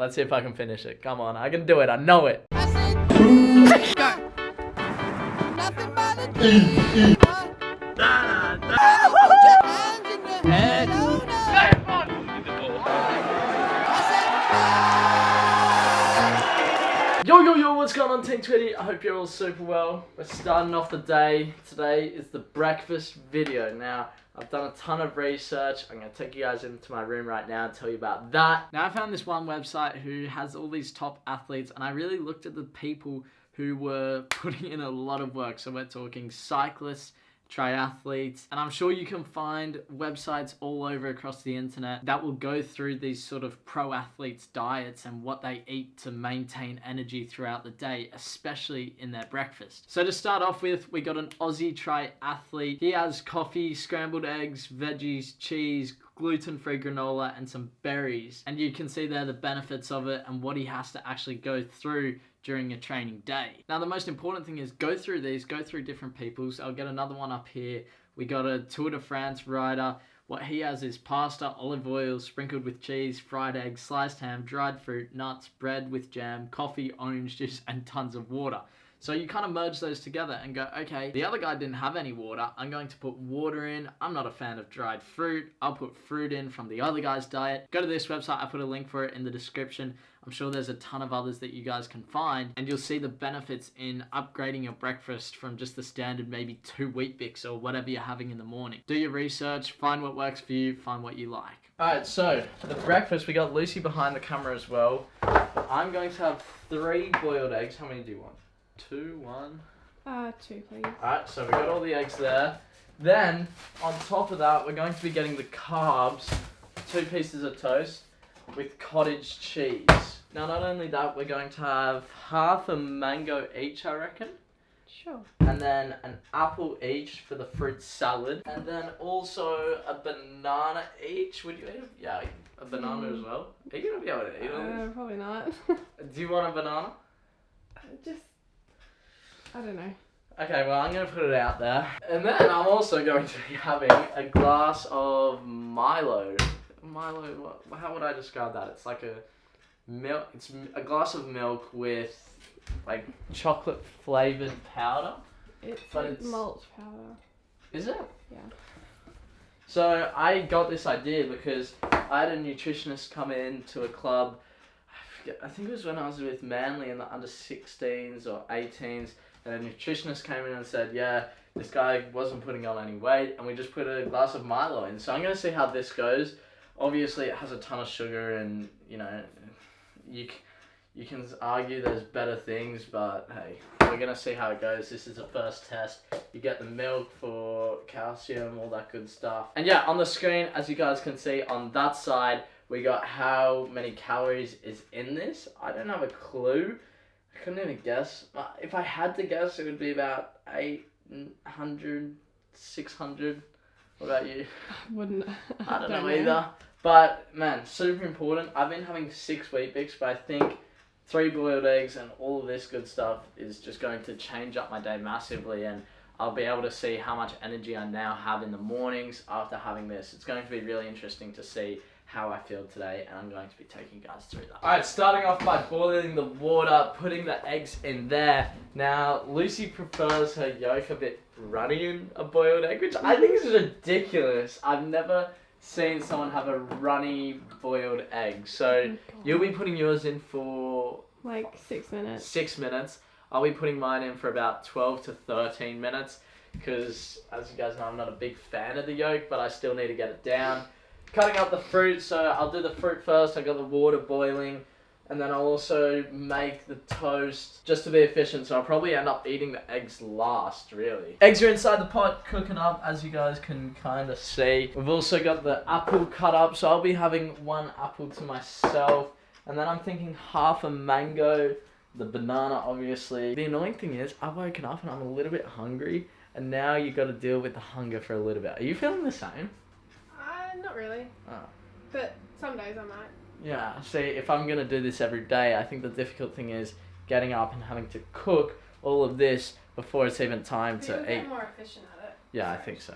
Let's see if I can finish it. Come on, I can do it. I know it. Yo, what's going on, Team Twitty? I hope you're all super well. We're starting off the day. Today is the breakfast video. Now, I've done a ton of research. I'm going to take you guys into my room right now and tell you about that. Now, I found this one website who has all these top athletes, and I really looked at the people who were putting in a lot of work. So we're talking cyclists, triathletes, and I'm sure you can find websites all over across the internet that will go through these sort of pro athletes' diets and what they eat to maintain energy throughout the day, especially in their breakfast. So to start off with, we got an Aussie triathlete. He has coffee, scrambled eggs, veggies, cheese, gluten-free granola, and some berries. And you can see there the benefits of it and what he has to actually go through during a training day. Now, the most important thing is go through different people's. I'll get another one up here. We got a Tour de France rider. What he has is pasta, olive oil, sprinkled with cheese, fried eggs, sliced ham, dried fruit, nuts, bread with jam, coffee, orange juice, and tons of water. So you kind of merge those together and go, okay, the other guy didn't have any water. I'm going to put water in. I'm not a fan of dried fruit. I'll put fruit in from the other guy's diet. Go to this website. I put a link for it in the description. I'm sure there's a ton of others that you guys can find, and you'll see the benefits in upgrading your breakfast from just the standard maybe 2 Wheat Bix or whatever you're having in the morning. Do your research, find what works for you, find what you like. Alright, so for the breakfast, we got Lucy behind the camera as well. I'm going to have 3 boiled eggs. How many do you want? 2, 1? 2, please. Alright, so we got all the eggs there. Then, on top of that, we're going to be getting the carbs, 2 pieces of toast with cottage cheese. Now, not only that, we're going to have half a mango each, I reckon. Sure. And then an apple each for the fruit salad. And then also a banana each. Would you eat a banana as well? Are you going to be able to eat all this? Probably not. Do you want a banana? I don't know. Okay, well, I'm going to put it out there. And then I'm also going to be having a glass of Milo. Milo, how would I describe that? It's like a milk. It's a glass of milk with like chocolate flavored powder. It's malt powder. Is it? Yeah. So I got this idea because I had a nutritionist come in to a club. I think it was when I was with Manly in the under 16s or 18s, and a nutritionist came in and said, yeah, this guy wasn't putting on any weight, and we just put a glass of Milo in. So I'm going to see how this goes. Obviously, it has a ton of sugar, and, you know, you can argue there's better things, but hey, we're going to see how it goes. This is the first test. You get the milk for calcium, all that good stuff. And yeah, on the screen, as you guys can see, on that side, we got how many calories is in this. I don't have a clue. I couldn't even guess. If I had to guess, it would be about 800, 600. What about you? I don't know either. But man, super important. I've been having 6 Wheat Bix, but I think 3 boiled eggs and all of this good stuff is just going to change up my day massively, and I'll be able to see how much energy I now have in the mornings after having this. It's going to be really interesting to see how I feel today, and I'm going to be taking you guys through that. Alright, starting off by boiling the water, putting the eggs in there. Now, Lucy prefers her yolk a bit runny in a boiled egg, which I think is ridiculous. I've never seen someone have a runny boiled egg. So, you'll be putting yours in for like 6 minutes. 6 minutes. I'll be putting mine in for about 12 to 13 minutes, because as you guys know, I'm not a big fan of the yolk, but I still need to get it down. Cutting up the fruit, so I'll do the fruit first. I got the water boiling, and then I'll also make the toast just to be efficient. So I'll probably end up eating the eggs last, really. Eggs are inside the pot cooking up, as you guys can kind of see. We've also got the apple cut up, so I'll be having 1 apple to myself, and then I'm thinking half a mango, the banana obviously. The annoying thing is I've woken up and I'm a little bit hungry, and now you got to deal with the hunger for a little bit. Are you feeling the same? Not really. Oh. But some days I might. Yeah, see, if I'm going to do this every day, I think the difficult thing is getting up and having to cook all of this before it's even time to eat. You'll get more efficient at it. Yeah, I think so.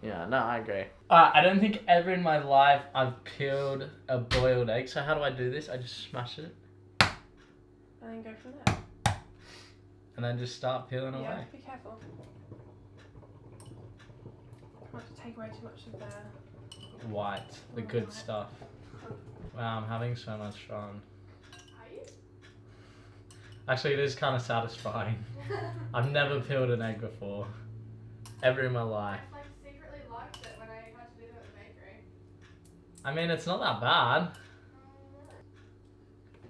Yeah, no, I agree. I don't think ever in my life I've peeled a boiled egg. So how do I do this? I just smash it. And then go from there. And then just start peeling away. Yeah, be careful. Not to take away too much of the White, the good stuff. Wow, I'm having so much fun. Are you? Actually, it is kind of satisfying. I've never peeled an egg before. Ever in my life. I secretly liked it when I had to do that at the bakery. I mean, it's not that bad.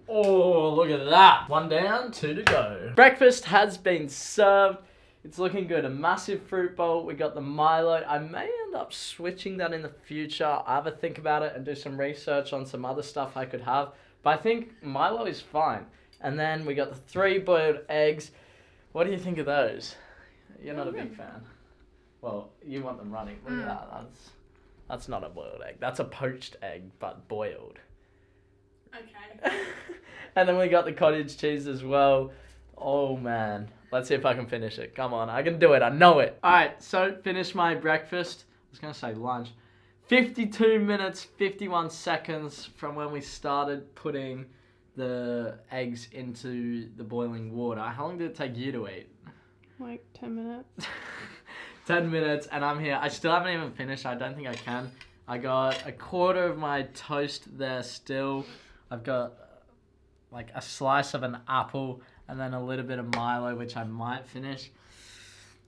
Oh, look at that. 1 down, 2 to go. Breakfast has been served. It's looking good. A massive fruit bowl. We got the Milo. I may end up switching that in the future. I have a think about it and do some research on some other stuff I could have. But I think Milo is fine. And then we got the 3 boiled eggs. What do you think of those? You're not a big fan. Well, you want them running. Look at that. That's not a boiled egg. That's a poached egg, but boiled. Okay. And then we got the cottage cheese as well. Oh, man. Let's see if I can finish it. Come on. I can do it. I know it. All right. So, finished my breakfast. I was going to say lunch. 52 minutes, 51 seconds from when we started putting the eggs into the boiling water. How long did it take you to eat? Like 10 minutes. 10 minutes and I'm here. I still haven't even finished. I don't think I can. I got a quarter of my toast there still. I've got like a slice of an apple and then a little bit of Milo, which I might finish.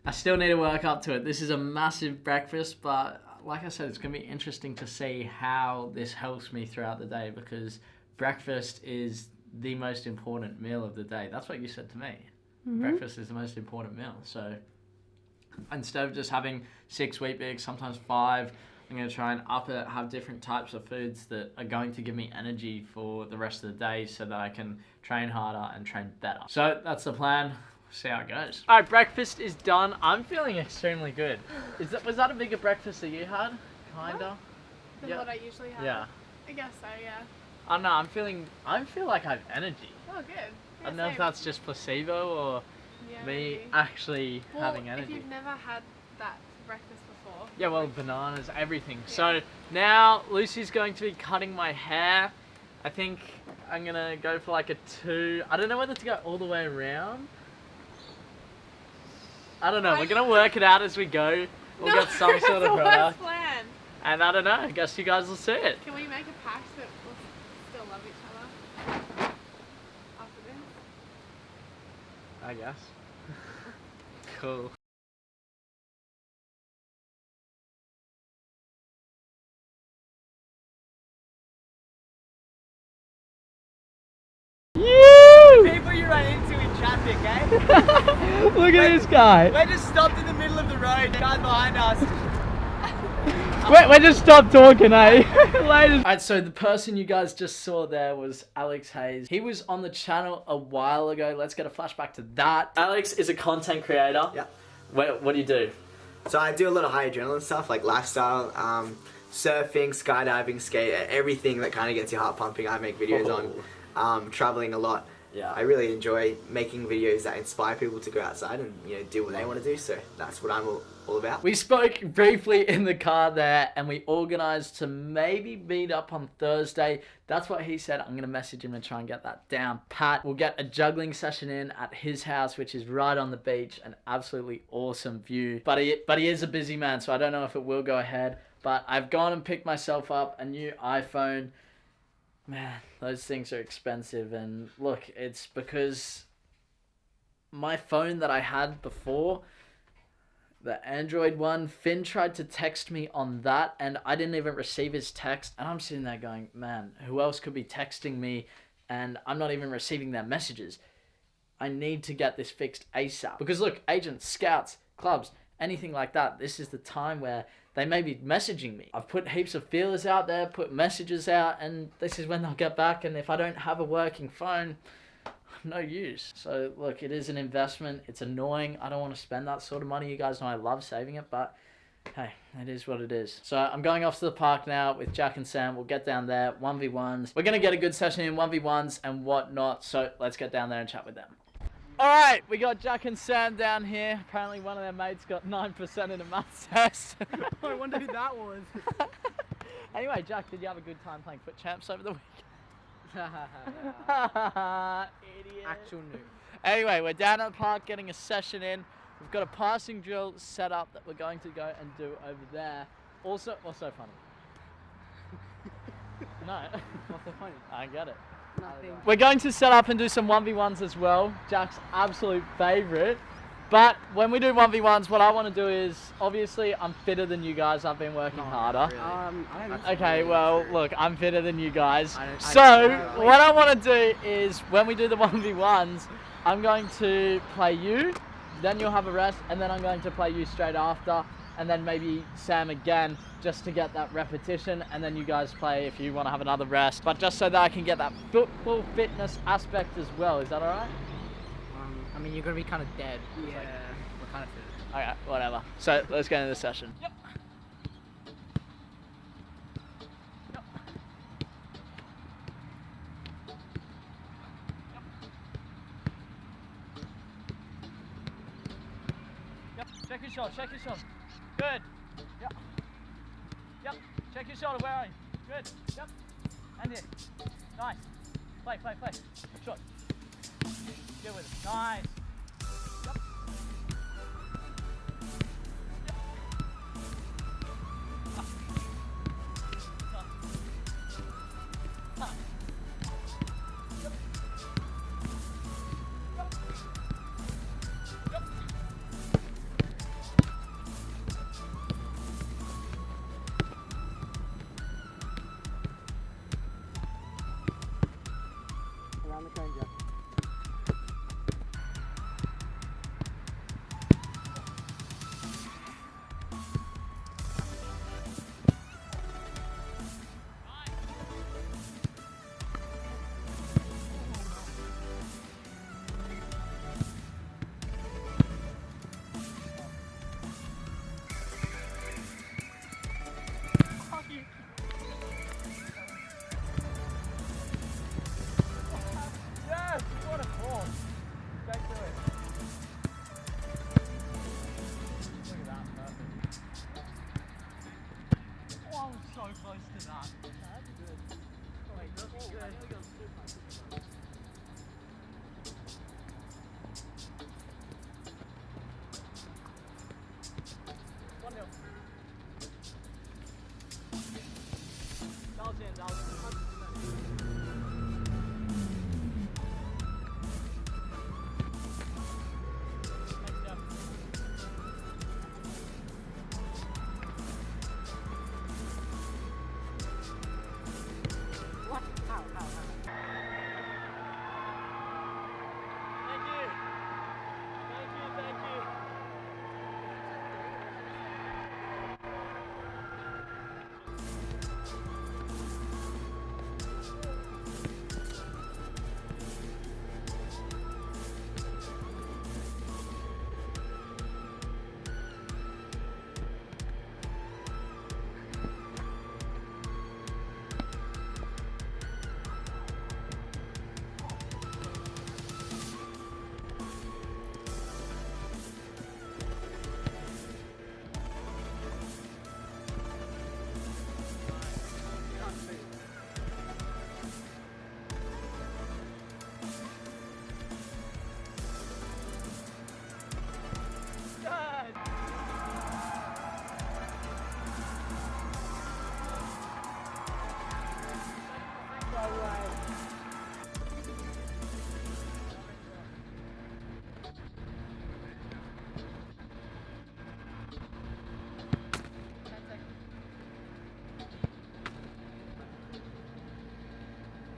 I still need to work up to it. This is a massive breakfast, but like I said, it's going to be interesting to see how this helps me throughout the day because breakfast is the most important meal of the day. That's what you said to me. Mm-hmm. Breakfast is the most important meal. So instead of just having 6 Weet Bix, sometimes 5, I'm going to try and up it, have different types of foods that are going to give me energy for the rest of the day so that I can train harder and train better. So that's the plan. We'll see how it goes. All right, breakfast is done. I'm feeling extremely good. Was that a bigger breakfast that you had? Kinda? Than what I usually have? Yeah. I guess so, yeah. I don't know, I feel like I have energy. Oh, good. I don't know if that's just placebo or me actually having energy. If you've never had that breakfast before. Yeah, well, bananas, everything. Yeah. So now Lucy's going to be cutting my hair. I think I'm going to go for like a 2. I don't know whether to go all the way around. I don't know. We're going to work it out as we go. We'll get some sort of product. Plan. And I don't know. I guess you guys will see it. Can we make a pact that we'll still love each other after this? I guess. Cool. People you run into in traffic, eh? Look at this guy. We're just stopped in the middle of the road, the guy behind us. We just stopped talking, eh? Alright, so the person you guys just saw there was Alex Hayes. He was on the channel a while ago. Let's get a flashback to that. Alex is a content creator. Yeah. What do you do? So I do a lot of high adrenaline stuff, like lifestyle, surfing, skydiving, skate, everything that kind of gets your heart pumping. I make videos on, traveling a lot. Yeah. I really enjoy making videos that inspire people to go outside and do what they want to do. So that's what I'm all about. We spoke briefly in the car there and we organised to maybe meet up on Thursday. That's what he said. I'm going to message him and try and get that down pat. We'll get a juggling session in at his house, which is right on the beach. An absolutely awesome view. But he is a busy man, so I don't know if it will go ahead. But I've gone and picked myself up a new iPhone. Man, those things are expensive. And look, it's because my phone that I had before, the Android one, Finn tried to text me on that and I didn't even receive his text. And I'm sitting there going, man, who else could be texting me and I'm not even receiving their messages? I need to get this fixed ASAP. Because look, agents, scouts, clubs, anything like that, this is the time where they may be messaging me. I've put heaps of feelers out there, put messages out, and this is when they'll get back. And if I don't have a working phone, no use. So look, it is an investment. It's annoying. I don't want to spend that sort of money. You guys know I love saving it, but hey, it is what it is. So I'm going off to the park now with Jack and Sam. We'll get down there, 1v1s. We're going to get a good session in 1v1s and whatnot. So let's get down there and chat with them. Alright, we got Jack and Sam down here. Apparently one of their mates got 9% in a maths test. I wonder who that was. Anyway, Jack, did you have a good time playing foot champs over the week? Idiot. Actual noob. Anyway, we're down at the park getting a session in. We've got a passing drill set up that we're going to go and do over there. Also, what's so funny? No. What's so funny? I get it. Nothing. We're going to set up and do some 1v1s as well. Jack's absolute favourite. But when we do 1v1s, what I want to do is, obviously, I'm fitter than you guys. I've been working harder. Really. I don't Okay, well, look, I'm fitter than you guys. I So, don't- what I want to do is, when we do the 1v1s, I'm going to play you, then you'll have a rest, and then I'm going to play you straight after, and then maybe Sam again, just to get that repetition, and then you guys play if you want to have another rest. But just so that I can get that football fitness aspect as well. Is that alright? I mean, you're gonna be kind of dead. Yeah. We're kind of fit. Okay, whatever. So, let's get into the session. Yep. Yep, check your shoulder, check your shoulder. Good. Yep. Yep, check your shoulder, where are you? Good. Yep. And here. Nice. Play, play, play. Shot. Get with it. Nice. Yep. Around the cone, Jeff. Yes, what a ball. Back to it. Look at that, perfect. Oh, I was so close to that. That's good. Wait, that's good. I nearly got super. 1-0. That was in, that was 100%. Next step. What? How? Thank you. Thank you, thank you. Good.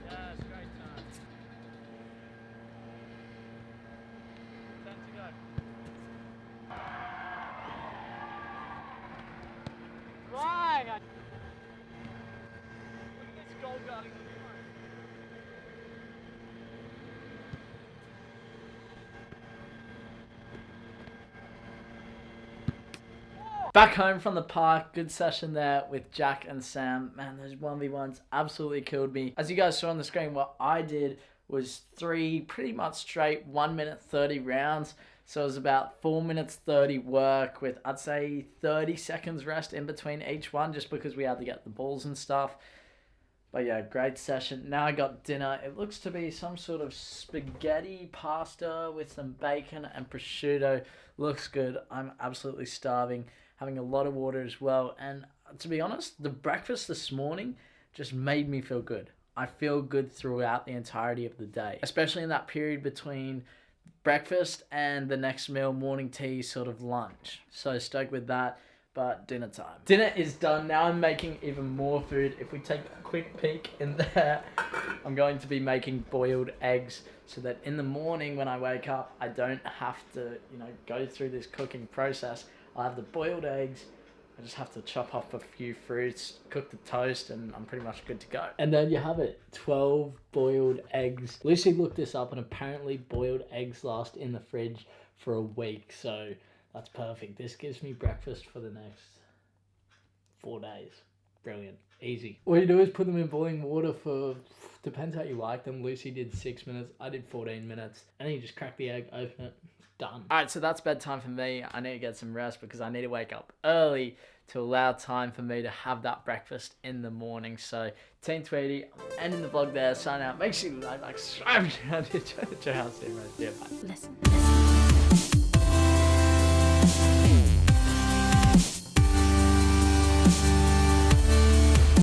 Yes, great time. 10 to go. Right. Look at this goal guarding the line. Back home from the park, good session there with Jack and Sam. Man, those 1v1s absolutely killed me. As you guys saw on the screen, what I did was 3 pretty much straight 1 minute 30 rounds. So it was about 4 minutes 30 work with, I'd say, 30 seconds rest in between each one, just because we had to get the balls and stuff. But yeah, great session. Now I got dinner. It looks to be some sort of spaghetti pasta with some bacon and prosciutto. Looks good. I'm absolutely starving. Having a lot of water as well. And to be honest, the breakfast this morning just made me feel good. I feel good throughout the entirety of the day, especially in that period between breakfast and the next meal, morning tea, sort of lunch. So stoked with that. But dinner time. Dinner is done. Now I'm making even more food. If we take a quick peek in there, I'm going to be making boiled eggs so that in the morning when I wake up, I don't have to, go through this cooking process. I'll have the boiled eggs. I just have to chop up a few fruits, cook the toast, and I'm pretty much good to go. And then you have it, 12 boiled eggs. Lucy looked this up, and apparently boiled eggs last in the fridge for a week. So that's perfect. This gives me breakfast for the next 4 days. Brilliant. Easy. All you do is put them in boiling water for, depends how you like them. Lucy did 6 minutes. I did 14 minutes. And then you just crack the egg, open it, done. Alright, so that's bedtime for me. I need to get some rest because I need to wake up early to allow time for me to have that breakfast in the morning. So, Team Tweedy, I'm ending the vlog there. Sign out. Make sure you like, subscribe, turn your house in right there. Bye. Listen.